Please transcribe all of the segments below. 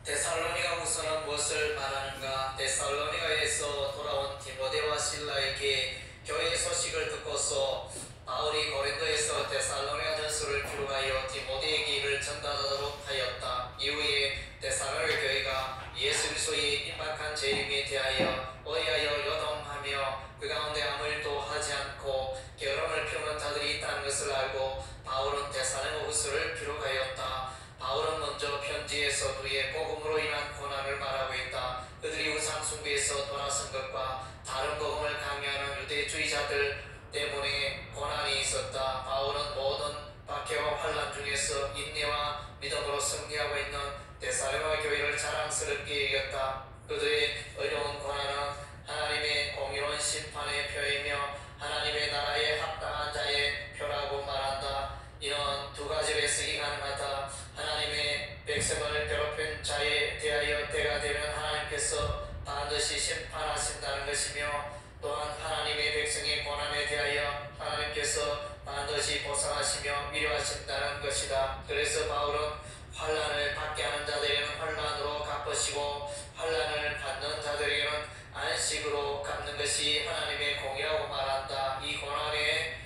데살로니가후서는 무엇을 말하는가? 데살로니가에서 돌아온 디모데와 실라에게 교회 소식을 듣고서 바울이 고린도에서 데살로니가전서를 기록하여 디모데에게 이를 전달하도록 하였다. 이후에 데살로니가 교회가 예수 그리스도의 임박한 재림에 대하여 의하여 요동하며 그 가운데 아무 일도 하지 않고 게으름을 피우는 자들이 있다는 것을 알고 바울은 데살로니가후서를 기록하였다. 바울은 먼저 편지에서 그의 복음으로 인한 고난을 말하고 있다. 그들이 우상 숭배에서 돌아선 것과 다른 복음을 강요하는 유대주의자들 때문에 고난이 있었다. 바울은 모든 박해와 환난 중에서 인내와 믿음으로 승리하고 있는 데살로니가 교회를 자랑스럽게 여겼다. 그들의 어려운 고난은 하나님의 공의로운 심판의 표이며 하나님의 나라에 합당한 자의 표라고 말한다. 이는 두 가지로 해석이 가능하다. 하나님의 백성을 괴롭힌 자에 대하여 때가 되면 하나님께서 반드시 심판하신다는 것이며, 또한 하나님의 백성의 고난에 대하여 하나님께서 반드시 보상하시며 위로하신다는 것이다. 그래서 바울은 환난을 받게 하는 자들에게는 환난으로 갚으시고 환난을 받는 자들에게는 안식으로 갚는 것이 하나님의 공이라고 말한다. 이 고난에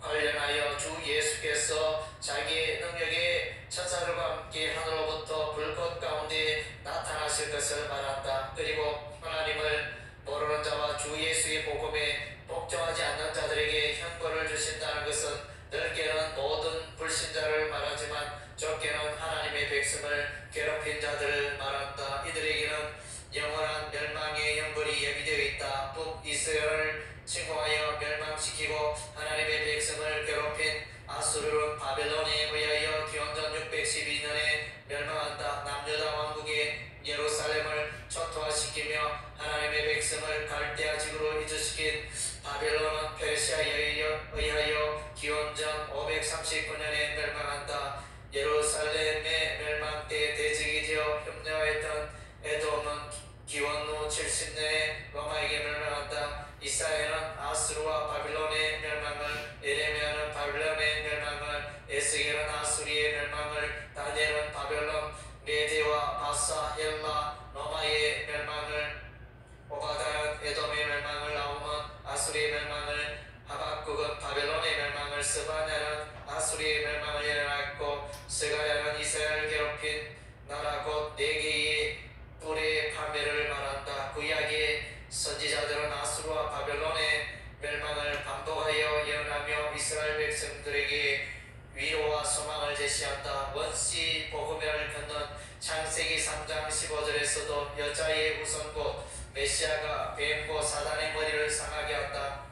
관련하여 주 예수께서 자기의 능력의 천사들과 함께 하늘로부터 불꽃 가운데 나타나실 것을 말한다. 그리고 하나님을 모르는 자와 주 예수의 복음에 복종하지 않는 자들에게 형벌을 주신다는 것은 넓게는 모든 불신자를 말하지만 좁게는 하나님의 백성을 괴롭힌 자들을 말한다. 이들에게는 영원한 멸망의 형벌이 예비되어 있다. 북이스라엘을 침공하여 멸망시키고 하나님의 백성을 괴롭힌 아수르는 바벨론에 의하여 기원전 612년에 멸망한다. 남유다 왕국의 예루살렘을 초토화시키며 하나님의 백성을 갈대아 지구로 이주시킨 바벨론은 페르시아에 의하여 기원전 539년에 멸망한다. 예루살렘의 멸망 때 대적이 되어 협력했던 에돔은 기원 후 70년에 로마에게 멸망한다. 이사야는 아수르와 바빌론의 멸망을, 에레미야는 바빌론의 멸망을, 에스겔은 아수리의 멸망을, 다니엘은 바벨론, 메디와 바사, 헬라, 로마의 멸망을, 오바다는 에돔의 멸망을, 나훔은 아수리의 멸망을, 하박국은 바벨론의 멸망을, 스바냐는 아수리의 멸망을 예언하였고, 스가랴는 이스라엘을 괴롭힌 나라 곧 네 개의 뿔의 파멸을 말한다. 구약의 선지자들은 아수르와 바벨론의 멸망을 반복하여 예언하며 이스라엘 백성들에게 위로와 소망을 제시한다. 원시 복음회를 걷는 창세기 3장 15절에서도 여자의 후손 메시아가 뱀고 사단의 머리를 상하게 한다.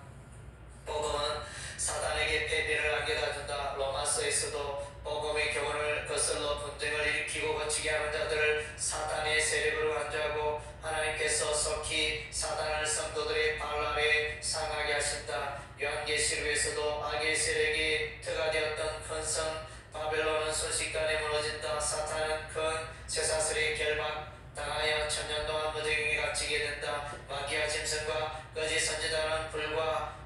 복음은 사단에게 패배를 안겨다 준다. 로마서에서도 복음의 교훈을 거슬러 분쟁을 일으키고 거치게 하는 자들을 사단의 세력으로 간주하고 하나님께서 속히 사단을 성도들의 발 아래 상하게 하신다. 요한계시록에서도 악의 세력이 터가 되었던 큰 성 바벨론은 순식간에 무너진다. 사탄은 큰 쇠사슬에 결박당하여 천년 동안 무덤에 갇히게 된다. 마귀와 짐승과 거짓 선지자는 불과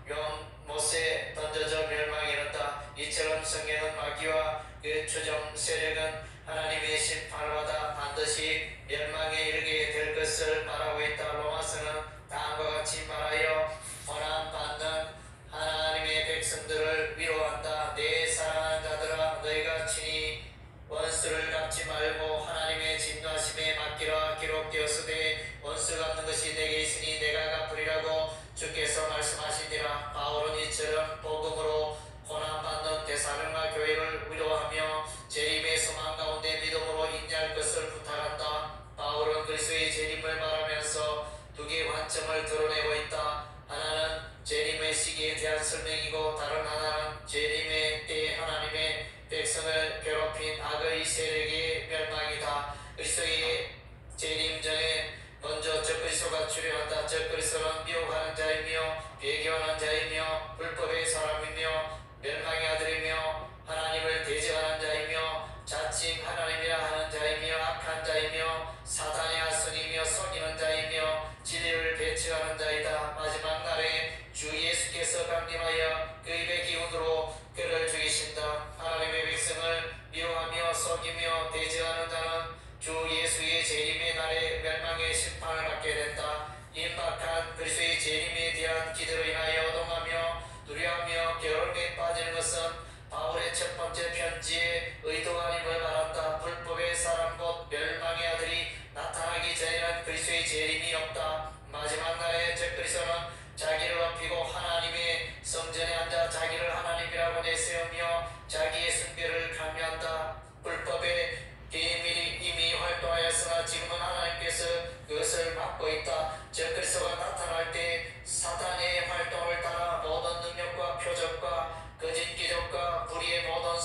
못에 던져져 멸망에 이른다. 이처럼 성경은 마귀와 그 추종 세력은 하나님의 심판을 받아 반드시 멸망에 이르게 될 것을 말하고 있다. 로마서는 다음과 같이 말하여 고난받는 하나님의 백성들을 위로한다. 내 사랑하는 자들아, 너희가 친히 원수를 갚지 말고 하나님의 진노하심에 맡기라. 기록되었으되 원수 갚는 것이 내게 있으니 내가 갚으리라고 주께서 말씀하시니라. 바울은 이처럼 복음으로 고난받는 데살로니가 교회를 위로하며 재림의 소망 가운데 믿음으로 인내할 것을 부탁한다. 바울은 그리스도의 재림을 말하면서 두 개의 관점을 드러내고 있다. 하나는 재림의 시기에 대한 설명이고 다른 하나는 재림의 때에 하나님의 백성을 괴롭힌 악의 세력의 멸망이다. 그리스도의 재림 전에 먼저 적그리스도가 출현한다. 적그리스도는 미혹하는 자이며 배교하는 자이며 불법의 사람이며 멸망의 아들이며 하나님을 대적하는 자이며 자칭 하나님이라 하는 자이며 악한 자이며 사단의 아손이며 속이는 자이며 진리를 배척하는 자이다. 마지막 날에 주 예수께서 강림하여 그 입의 기운으로 그를 죽이신다. 하나님의 백성을 미워하며 속이며 대적하는 자는 주 예수의 재림의 날에 멸망의 심판을 받게 된다. 임박한 그리스도의 재림에 대한 기대로 인하여 동하며 두려워하며 결혼에 빠지는 것은 바울의 첫 번째 편지의 의도가 아님을 말한다. 불법의 사람 곧 멸망의 아들이 나타나기 전에는 그리스도의 재림이 없다. 마지막 날에 즉 그리스도는 자기를 높이고 하나님의 성전에 앉아 자기를 하나님이라고 내세우며 자기의 숭배를 강요한다. 불법의 비밀이 이미 활동하였으나 지금은 하나님께서 그것을 막고 있다. 즉 그리스도가 나타날 때 사단의 활동을 따라 모든 능력과 표적과 거짓 기적과 불의의 모든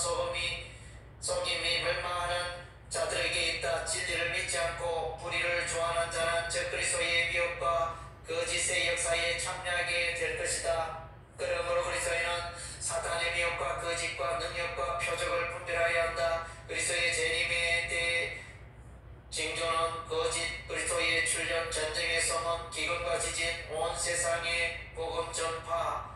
속임이 멸망하는 자들에게 있다. 진리를 믿지 않고 불의를 좋아하는 자는 즉 그리스도의 미혹과 거짓의 역사에 참여하게 될 것이다. 그러므로 그리스도인은 사탄의 미혹과 거짓과 능력과 표적을 분별하여야 한다. 그리스도의 재림에 대해 징조는 거짓 그리스도의 출현, 전쟁의 소문, 기근과 지진, 온 세상의 복음 전파,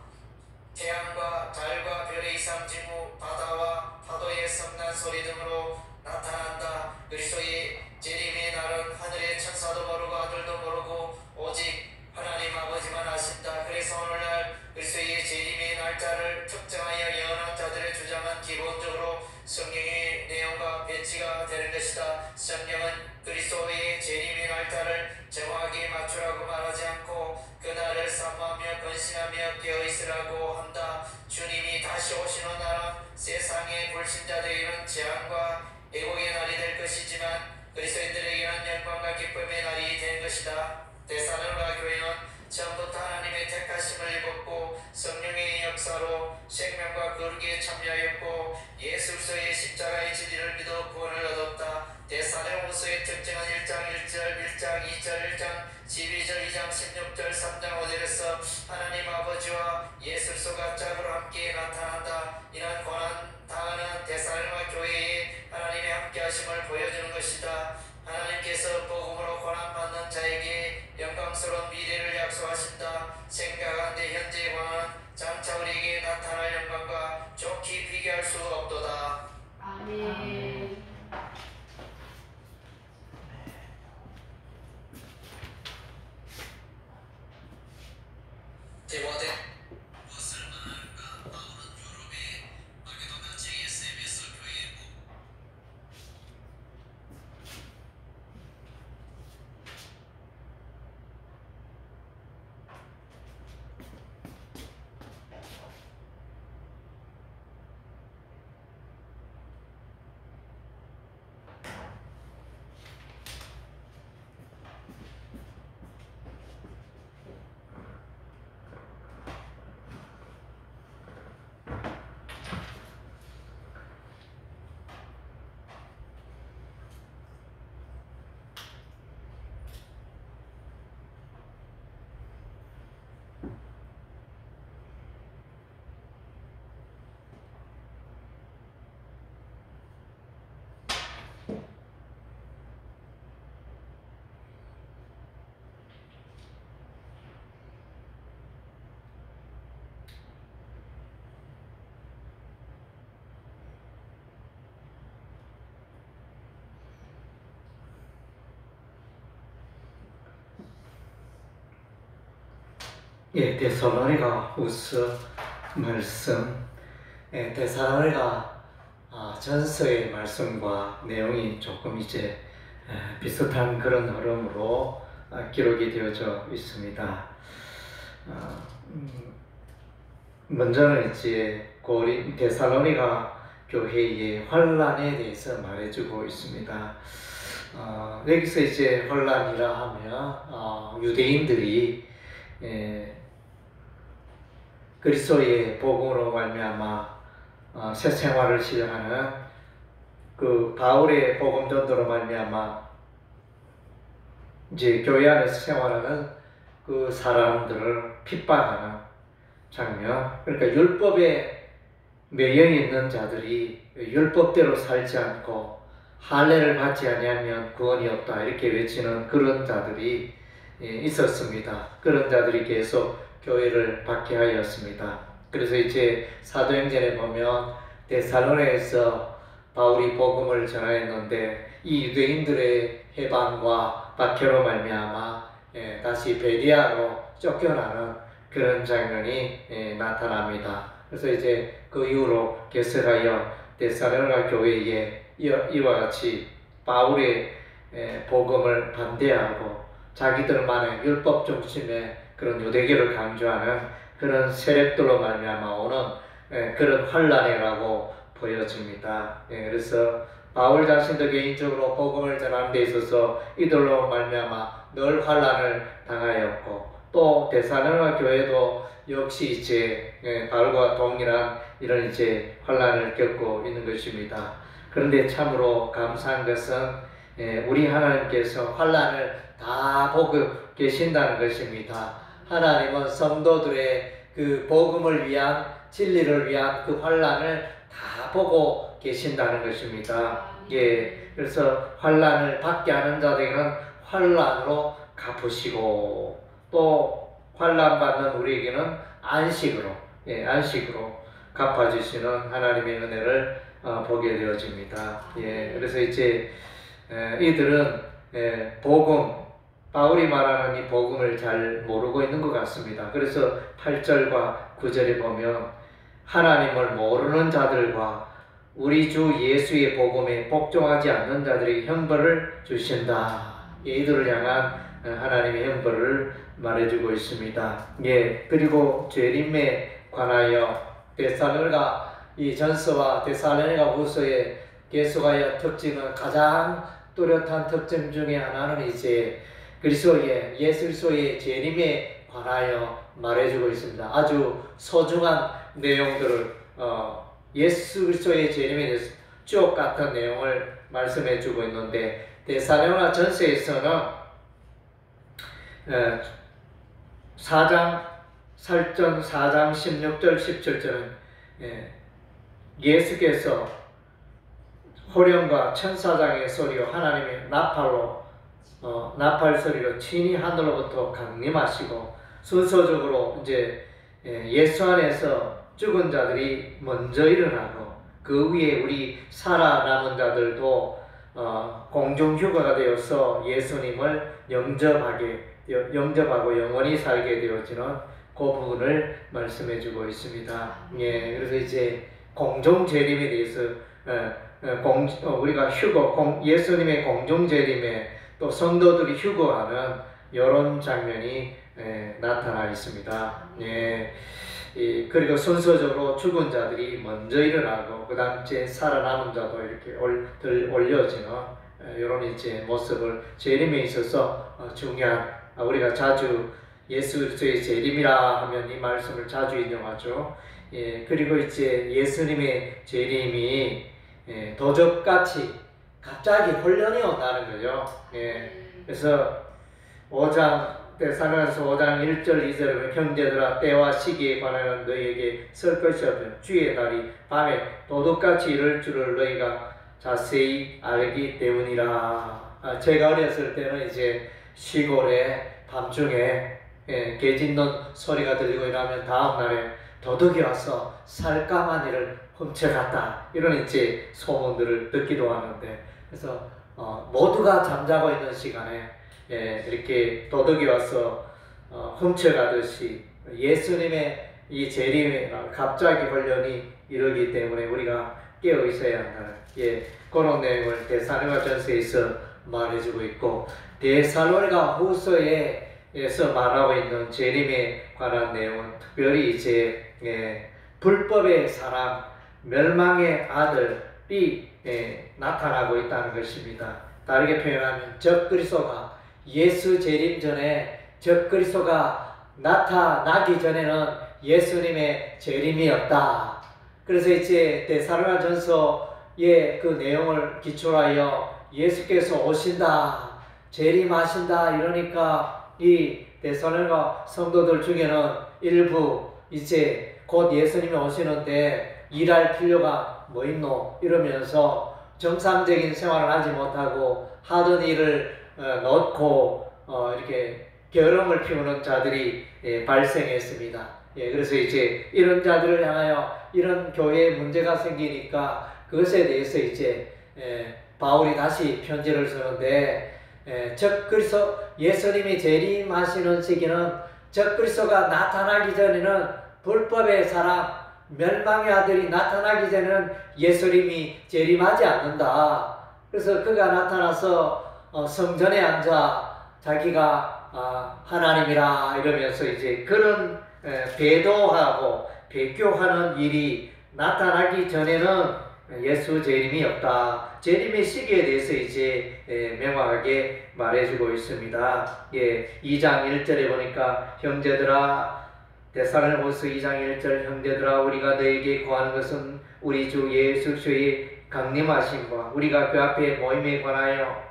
태양과 달과 별의 이상 징후, 바다와 파도의 성난 소리 등으로 나타난다. 그리스도의 재림의 날은 하늘의 천사도 모르고 아들도 모르고 오직 하나님 아버지만 아신다. 그래서 오늘날 그리스도의 재림의 날짜를 특정하여 예언한 자들의 주장은 기본적으로 성경의 내용과 배치가 되는 것이다. 성경은 그리스도의 재림의 날짜를 정확하게 맞추라고 말하지 않고 그날을 사모하며 근신하며 깨어있으라고 한다. 주님이 다시 오시는 날은 세상의 불신자들에게는 재앙과 애곡의 날이 될 것이지만 그리스도인들에게는 영광과 기쁨의 날이 된 것이다. 데살로니가 교회는 처음부터 하나님의 택하심을 입었고 성령의 역사로 생명과 거룩에 참여하였고 예수 그리스도의 십자가의 진리를 믿어 구원을 얻었다. 데살로니가서의 특징은 1장 1절, 1장 2절, 1장 12절, 2장 16절, 3장 5절에서 하나님 아버지와 예수 그리스도가 짝으로 함께 나타난다. 이는 고난 당하는 데살로니가 교회에 하나님의 함께하심을 보여주는 것이다. 하나님께서 복음으로 고난받는 자에게 영광스러운 미래를 약속하신다. 생각하는데 현재의 고난은 장차 우리에게 나타날 영광과 좋게 비교할 수 없도다. 아멘. 디모데 무엇을 말하는가? 바울은 유럽의 마게도냐 지역에서 에베소 교회에 예, 데살로니가 후서 말씀, 데살로니가 전서의 말씀과 내용이 조금 이제 비슷한 그런 흐름으로 기록이 되어져 있습니다. 먼저는 이제 데살로니가 교회의 환란에 대해서 말해주고 있습니다. 여기서 이제 환란이라 하면 유대인들이 그리스도의 복음으로 말미암아 새 생활을 시작하는 그 바울의 복음 전도로 말미암아 이제 교회 안에서 생활하는 그 사람들을 핍박하는 장면. 그러니까 율법에 매여 있는 자들이 율법대로 살지 않고 할례를 받지 아니하면 구원이 없다 이렇게 외치는 그런 자들이 있었습니다. 그런 자들이 계속 교회를 박해하였습니다. 그래서 이제 사도행전에 보면 데살로니가에서 바울이 복음을 전하였는데 이 유대인들의 해방과 박해로 말미암아 다시 베리아로 쫓겨나는 그런 장면이 나타납니다. 그래서 이제 그 이후로 개설하여 데살로니가 교회에 이와 같이 바울의 복음을 반대하고 자기들만의 율법 중심의 그런 유대교를 강조하는 그런 세력들로 말미암아 오는 그런 환란이라고 보여집니다. 그래서 바울 자신도 개인적으로 복음을 전하는 데 있어서 이들로 말미암아 늘 환란을 당하였고 또 데살로니가 교회도 역시 이제 바울과 동일한 이런 이제 환란을 겪고 있는 것입니다. 그런데 참으로 감사한 것은 우리 하나님께서 환란을 다 보고 계신다는 것입니다. 하나님은 성도들의 그 복음을 위한 진리를 위한 그 환란을 다 보고 계신다는 것입니다. 그래서 환란을 받게 하는 자들에게는 환란으로 갚으시고 또 환란 받는 우리에게는 안식으로 갚아주시는 하나님의 은혜를 보게 되어집니다. 그래서 이제 이들은 복음, 바울이 말하는 이 복음을 잘 모르고 있는 것 같습니다. 그래서 8절과 9절에 보면 하나님을 모르는 자들과 우리 주 예수의 복음에 복종하지 않는 자들에게 형벌을 주신다. 이들을 향한 하나님의 형벌을 말해주고 있습니다. 그리고 재림에 관하여 데살로니가 이 전서와 데살로니가 후서의 계속하여 특징은 가장 뚜렷한 특징 중에 하나는 이제 예수 그리스도의 재림에 관하여 말해주고 있습니다. 아주 소중한 내용들을 예수 그리스도의 재림에 대해서 쭉 같은 내용을 말씀해주고 있는데 데살로니가 전서에서는 4장 16절 17절은 예수께서 호령과 천사장의 소리와 하나님의 나팔 소리로 친히 하늘로부터 강림하시고 순서적으로 이제 예수 안에서 죽은 자들이 먼저 일어나고 그 위에 우리 살아남은 자들도 공중휴가가 되어서 예수님을 영접하고 영원히 살게 되어지는 그 부분을 말씀해주고 있습니다. 그래서 이제 공중재림에 대해서 우리가 예수님의 공중재림에 또 성도들이 휴거하는 이런 장면이 나타나 있습니다. 그리고 순서적으로 죽은 자들이 먼저 일어나고 그 다음 이제 살아남은 자도 이렇게 올려지는 이런 이제 모습을 재림에 있어서 중요한 우리가 자주 예수 그리스도의 재림이라 하면 이 말씀을 자주 인용하죠. 그리고 이제 예수님의 재림이 도적같이 갑자기 혼련이 온다는 거죠. 그래서 데살로니가서 5장 1절 2절에 형제들아 때와 시기에 관하여 너희에게 쓸 것이 없으며 주의 날이 밤에 도둑같이 이를 줄을 너희가 자세히 알기 때문이라. 제가 어렸을 때는 이제 시골에 밤중에 개 짖는 소리가 들리고 이러면 다음날에 도둑이 와서 쌀가마니를 훔쳐갔다 이런 이제 소문들을 듣기도 하는데 그래서 모두가 잠자고 있는 시간에 이렇게 도둑이 와서 훔쳐가듯이 예수님의 이 재림에 갑자기 혼련이 이르기 때문에 우리가 깨어 있어야 한다는 그런 내용을 데살로니가 전서에서 말해주고 있고 데살로니가 후서에서 말하고 있는 재림에 관한 내용은 특별히 이제 불법의 사람, 멸망의 아들이 나타나고 있다는 것입니다. 다르게 표현하면 적그리스도가 예수 재림 전에 적그리스도가 나타나기 전에는 예수님의 재림이 없다. 그래서 이제 데살로니가 전서의 그 내용을 기초하여 예수께서 오신다, 재림하신다 이러니까 이 데살로니가 성도들 중에는 일부 이제 곧 예수님이 오시는데 일할 필요가 뭐 있노 이러면서 정상적인 생활을 하지 못하고 하던 일을 놓고 이렇게 결함을 피우는 자들이 발생했습니다. 그래서 이제 이런 자들을 향하여 이런 교회에 문제가 생기니까 그것에 대해서 이제 바울이 다시 편지를 쓰는데 적그리스도 예수님이 재림하시는 시기는 적그리스도가 나타나기 전에는 불법의 사람 멸망의 아들이 나타나기 전에는 예수님이 재림하지 않는다. 그래서 그가 나타나서 성전에 앉아 자기가 하나님이라 이러면서 이제 그런 배도하고 배교하는 일이 나타나기 전에는 예수 재림이 없다. 재림의 시기에 대해서 이제 명확하게 말해주고 있습니다. 2장 1절에 보니까 형제들아 데살로니가서 2장 1절 형제들아 우리가 너에게 구하는 것은 우리 주 예수 그리스도의 강림하심과 우리가 그 앞에 모임에 관하여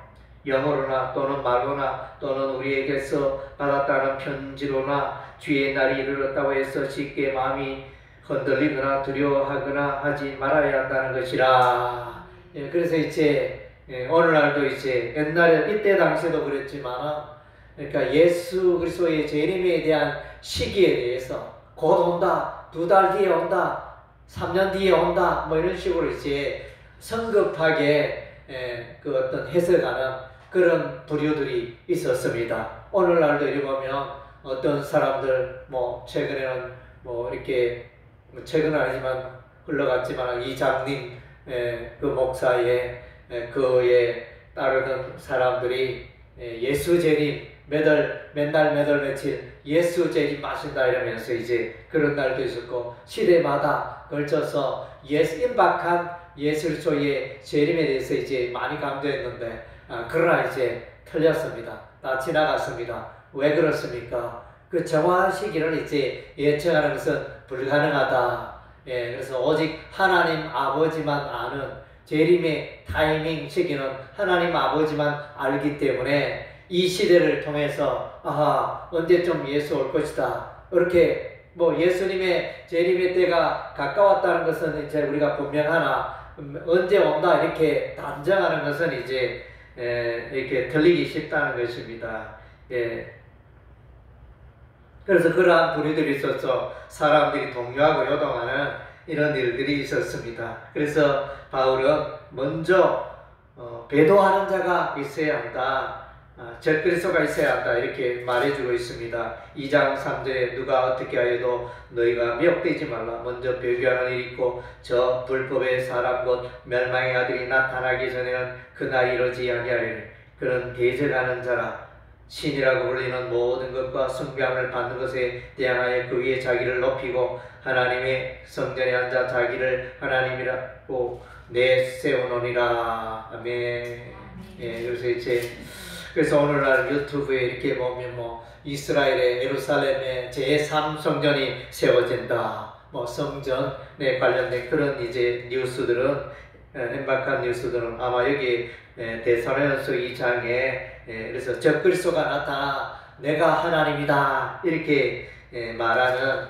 영어로나 또는 말로나 또는 우리에게서 받았다는 편지로나 주의 날이 이르렀다고 해서 쉽게 마음이 흔들리거나 두려워하거나 하지 말아야 한다는 것이라. 그래서 이제 오늘날도 이제 옛날에 이때 당시에도 그랬지만 그러니까 예수 그리스도의 재림에 대한 시기에 대해서 곧 온다, 2달 뒤에 온다, 3년 뒤에 온다, 뭐 이런 식으로 이제 성급하게 그 어떤 해석하는 그런 부류들이 있었습니다. 오늘날도 이렇게 보면 어떤 사람들 뭐 최근에는 뭐 이렇게 최근은 아니지만 흘러갔지만 이장님 그 목사의 그에 따르는 사람들이 예수 재림 맨날 며칠 예수 재림 마신다 이러면서 이제 그런 날도 있었고 시대마다 걸쳐서 임박한 예수 그리스도의 재림에 대해서 이제 많이 강조했는데 그러나 이제 틀렸습니다. 다 지나갔습니다. 왜 그렇습니까? 그 정확한 시기를 이제 예측하는 것은 불가능하다. 그래서 오직 하나님 아버지만 아는 재림의 타이밍 시기는 하나님 아버지만 알기 때문에 이 시대를 통해서 언제쯤 예수 올 것이다. 이렇게 뭐 예수님의 재림의 때가 가까웠다는 것은 이제 우리가 분명하나 언제 온다 이렇게 단정하는 것은 이제 이렇게 들리기 쉽다는 것입니다. 그래서 그러한 부류들이 있어서 사람들이 동요하고 요동하는 이런 일들이 있었습니다. 그래서 바울은 먼저 배도하는 자가 있어야 한다. 적그리스도가 있어야 한다. 이렇게 말해주고 있습니다. 2장 3절에 누가 어떻게 하여도 너희가 미혹되지 말라. 먼저 배교하는 일이 있고 저 불법의 사람 곧 멸망의 아들이 나타나기 전에는 그날이 이르지 아니하리니 그런 대적하는 자라. 신이라고 불리는 모든 것과 숭배함을 받는 것에 대항하여 그 위에 자기를 높이고 하나님의 성전에 앉아 자기를 하나님이라고 내세우노니라. 아멘. 그래서 오늘날 유튜브에 이렇게 보면 뭐 이스라엘의 예루살렘의 제3성전이 세워진다. 뭐 성전에 관련된 그런 이제 뉴스들은 임박한 뉴스들은 아마 여기 데살로니가서 2장에 그래서 적그리스도가 나타나 내가 하나님이다 이렇게 말하는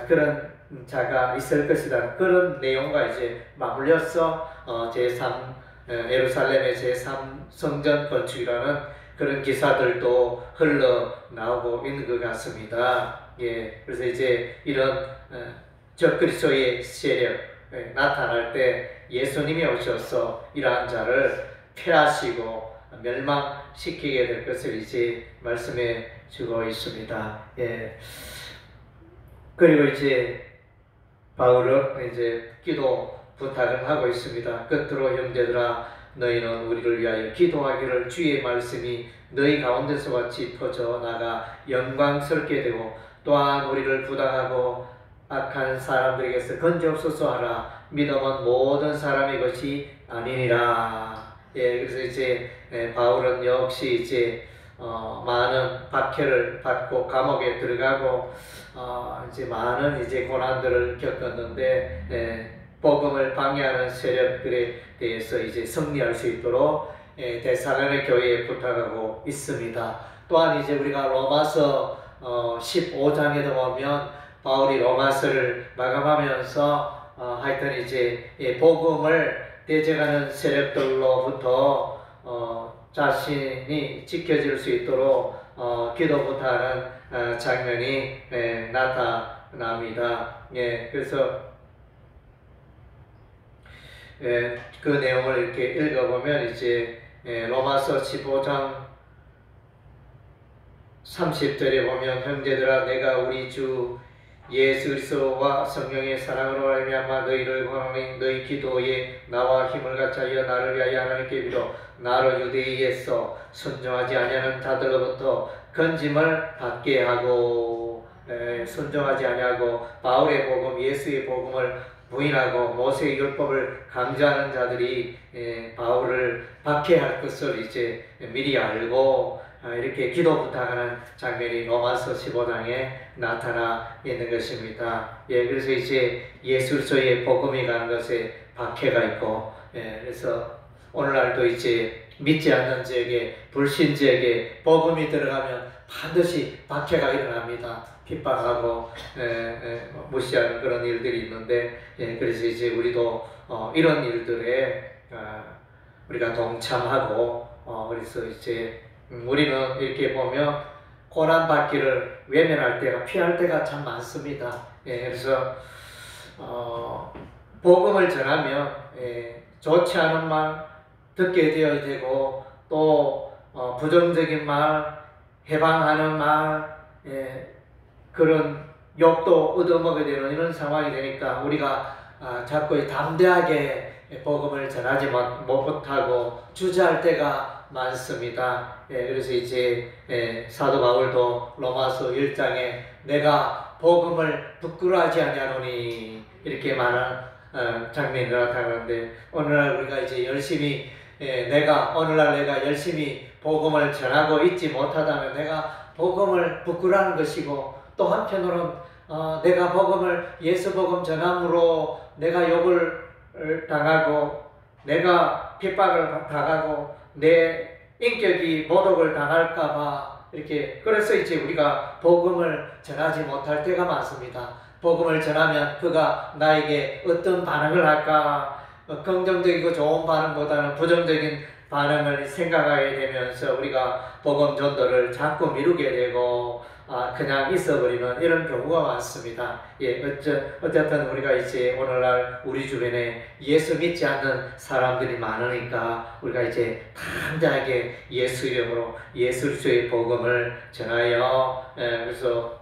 그런 자가 있을 것이다. 그런 내용과 이제 맞물려서 예루살렘의 제3성전 건축이라는 그런 기사들도 흘러나오고 있는 것 같습니다. 그래서 이제 이런 적그리스도의 세력 나타날 때 예수님이 오셔서 이러한 자를 폐하시고 멸망시키게 될 것을 이제 말씀해 주고 있습니다. 그리고 이제 바울은 이제 기도 부탁을 하고 있습니다. 끝으로 형제들아 너희는 우리를 위하여 기도하기를 주의 말씀이 너희 가운데서 같이 퍼져 나가 영광스럽게 되고 또한 우리를 부당하고 악한 사람들에게서 건져옵소서 하라. 믿음은 모든 사람의 것이 아니니라. 그래서 이제 바울은 역시 이제 많은 박해를 받고 감옥에 들어가고 이제 많은 이제 고난들을 겪었는데 복음을 방해하는 세력들에 대해서 이제 승리할 수 있도록 데살로니가 교회에 부탁하고 있습니다. 또한 이제 우리가 로마서 15장에도 보면 바울이 로마서를 마감하면서 하여튼 이제 복음을 대적하는 세력들로부터 자신이 지켜질 수 있도록 기도 부탁하는 장면이 나타납니다. 그래서 그 내용을 이렇게 읽어보면 이제 로마서 15장 30절에 보면 형제들아 내가 우리 주 예수 그리스도와 성령의 사랑으로 말미암아 너희를 권하니 너희 기도에 나와 힘을 갖춰하여 나를 위하여 하나님께 비로 나로 유대인에서 순종하지 아니하는 자들로부터 건짐을 받게 하고 순종하지 아니하고 바울의 복음 예수의 복음을 부인하고 모세의 율법을 강조하는 자들이 바울을 박해할 것을 이제 미리 알고 이렇게 기도 부탁하는 장면이 로마서 15장에 나타나 있는 것입니다. 그래서 이제 예수 그리스도의 복음이 가는 것에 박해가 있고, 그래서 오늘날도 이제 믿지 않는 자에게 불신자에게 복음이 들어가면 반드시 박해가 일어납니다. 핍박하고 무시하는 그런 일들이 있는데, 그래서 이제 우리도 이런 일들에 우리가 동참하고, 그래서 이제 우리는 이렇게 보면 고난 받기를 외면할 때가 피할 때가 참 많습니다. 그래서 복음을 전하면 좋지 않은 말 듣게 되어야 되고 또 부정적인 말, 해방하는 말, 그런 욕도 얻어먹게 되는 이런 상황이 되니까 우리가 자꾸 담대하게 복음을 전하지 못하고 주저할 때가 많습니다. 그래서 이제 사도 바울도 로마서 1장에 내가 복음을 부끄러워하지 아니하노니 이렇게 말하는 장면이 나타나는데 오늘날 우리가 이제 열심히 오늘날 내가 열심히 복음을 전하고 있지 못하다면 내가 복음을 부끄러워하는 것이고 또 한편으로는 내가 복음을 예수 복음 전함으로 내가 욕을 당하고 내가 핍박을 당하고 내 인격이 모독을 당할까봐 이렇게 그래서 이제 우리가 복음을 전하지 못할 때가 많습니다. 복음을 전하면 그가 나에게 어떤 반응을 할까 긍정적이고 좋은 반응보다는 부정적인 반응을 생각하게 되면서 우리가 복음 전도를 자꾸 미루게 되고 그냥 있어버리는 이런 경우가 많습니다. 어쨌든 우리가 이제 오늘날 우리 주변에 예수 믿지 않는 사람들이 많으니까 우리가 이제 담대하게 예수 이름으로 예수 그리스도의 복음을 전하여 그래서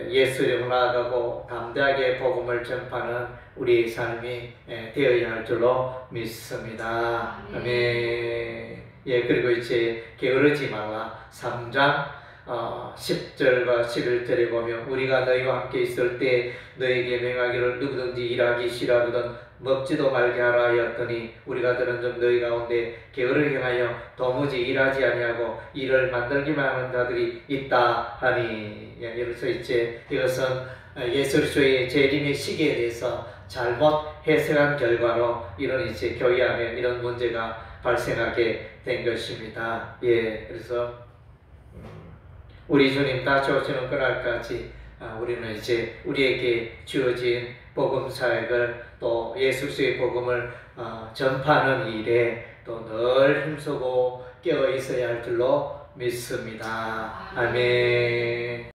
예수 이름으로 나아가고 담대하게 복음을 전파하는 우리의 삶이 되어야 할 줄로 믿습니다. 아멘. 그리고 이제 게으르지 말라. 3장 10절과 11절에 보면 우리가 너희와 함께 있을 때 너희에게 명하기를 누구든지 일하기 싫어하거든 먹지도 말게 하라 하였더니 우리가 들은 점 너희 가운데 게으르게 행하여 도무지 일하지 아니하고 일을 만들기만 하는 자들이 있다 하니. 그래서 이제 이것은 예수 그리스도의 재림의 시기에 대해서 잘못 해석한 결과로 이런 이제 교회 안에 이런 문제가 발생하게 된 것입니다. 그래서 우리 주님 다시 오시는 그날까지 우리는 이제 우리에게 주어진 복음 사역을 또 예수 그리스도의 복음을 전파하는 일에 또 늘 힘쓰고 깨어 있어야 할 줄로 믿습니다. 아멘.